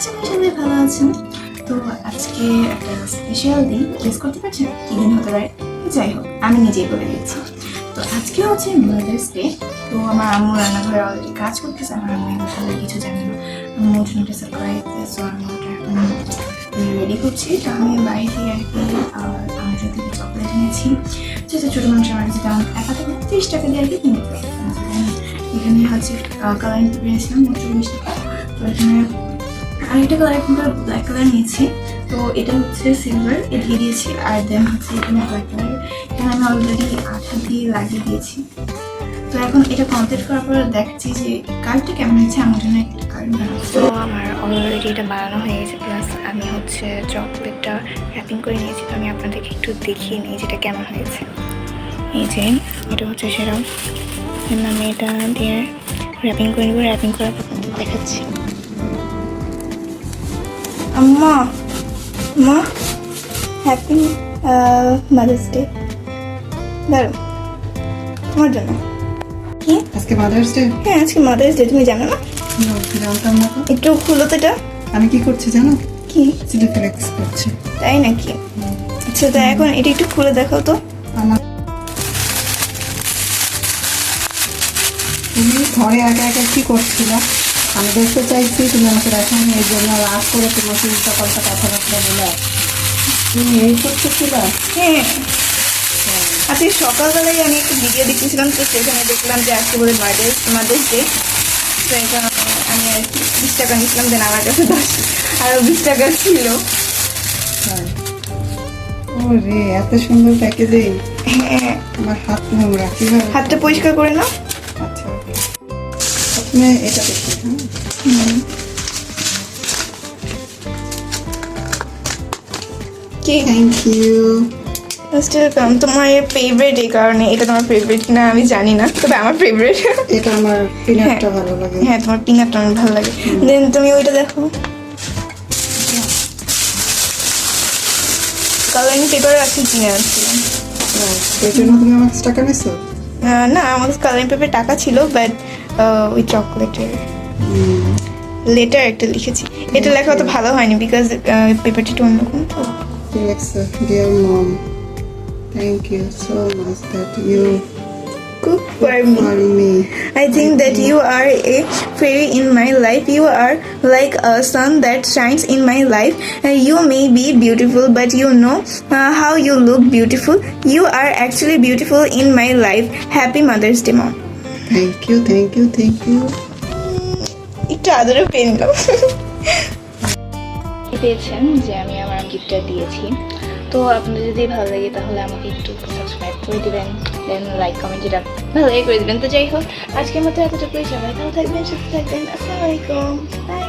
আশা করি সবাই ভালো আছেন। তো আজকে একটা স্পেশাল দিন, গেস করতে পারছেন কি দিন হতে পারে? যাই হোক, আমি নিজেই বলে দিচ্ছি। তো আজকে হচ্ছে মাদার্স ডে। তো আমার আম্মু রান্নাঘরে অলরেডি কাজ করতেছে, আমার আম্মু এগুলো কিছু জানে না। আম্মু ওর জন্য একটা সারপ্রাইজ, সো আমি ওটা এখন রেডি করছি। তো আমি বাইরে থেকে আর কি আমার জন্য চকলেট এনেছি, যেহেতু ছোটো মানুষ আমার কাছে তেমন একা থেকে 30 টাকা দিয়ে আর কি কিনতে পারি। এখানে হচ্ছে কালারিং পেপার নিয়েছিলাম 40 টাকা। তো এখানে আরেকটা কালার ব্ল্যাক কালার নিয়েছি। তো এটা হচ্ছে সিলভার, এটা দিয়ে দিয়েছি। আর দেন হচ্ছে এখানে ব্ল্যাক কালার, এখানে আমি অলরেডি আঠা দিয়ে লাগিয়ে দিয়েছি। তো এখন এটা কমপ্লিট করার পর দেখছি যে কার্ডটা কেমন হয়েছে। আমার জন্য একটা কার্ড বানাবো। তো আমার অলরেডি এটা বানানো হয়ে গেছে, প্লাস আমি হচ্ছে চকলেটটা র্যাপিং করে নিয়েছি। তো আমি আপনাদেরকে একটু দেখিয়ে নিই যেটা কেমন হয়েছে। এই যে এটা হচ্ছে সেরকম, আমি এটা দিয়ে র্যাপিং করে নেবো। র্যাপিং করার পর দেখাচ্ছি। আম্মা মা, হ্যাপি মাদার্স ডে। দাঁড়ো, তোমার জন্য। কি আজকে মাদার্স ডে? হ্যাঁ, আজকে মাদার্স ডে, তুমি জানো না? জানতাম না তো। একটু খুলো তো এটা। আমি কি করছি জানো? কি? চিলি ফ্লেক্স করছি। তাই নাকি? আচ্ছা, তাই এখন এটা একটু খুলে দেখাও তো। আমার তুমি ঘরে একা একা কি করছিলা? আমি দেখতে চাইছি, তুমি আমাকে দেখানি, এই জন্য রাগ করে তোমাকে সকালটা কথাবার্তা বলে তুমি এই করতেছিলা? হ্যাঁ, আজকে সকালবেলায় আমি একটা ভিডিও দেখতেছিলাম, তো সেখানে দেখলাম যে আজকে বলে মাদার্স ডে। তো এখানে আমি আর কি 20 টাকা নিয়েছিলাম, দেন আমার কাছে 20 টাকা ছিল। ও রে, এত সুন্দর প্যাকেজিং। হ্যাঁ, আমার হাত নোংরা, কিভাবে? হাতটা পরিষ্কার করে নাও। আচ্ছা, প্রথমে এটা দেখি। কি? Thank you. তোমার ফেভারিট এই কারণে, এটা তোমার ফেভারিট কিনা আমি জানি না, তবে আমার ফেভারিট। এটা আমার পিনাটটা ভালো লাগে। হ্যাঁ, তোমার পিনাটটা অনেক ভালো লাগে। দেন তুমি ওইটা দেখো, কালারিং পেপার আছে কিনে আনছিলাম। এই জন্য তুমি আমার কাছে টাকা নিছো? না, আমার কালারিং পেপার টাকা ছিল, বাট ওই চকলেটের লেটার একটা লিখেছি। এটা লেখা অত ভালো হয়নি, বিকজ পেপারটা একটু অন্যরকম। তো Alexa, dear mom, thank you so much that you cook for me. me. I think that you are a fairy in my life. You are like a sun that shines in my life. You may be beautiful, but you know how you look beautiful. You are actually beautiful in my life. Happy Mother's Day, Mom. Thank you, thank you, thank you. একটু আদরে পেয়ে নিলাম। পেয়েছেন যে আমি আমার গিফটটা দিয়েছি। তো আপনাদের যদি ভালো লাগে তাহলে আমাকে একটু সাবস্ক্রাইব করে দিবেন, দেন লাইক কমেন্ট যেটা ভালো লাগে করে দিবেন। তো যাই হোক, আজকের মতো এতটুকুই। সবাই ভালো থাকবেন, সুস্থ থাকবেন। আসসালামু আলাইকুম, বাই।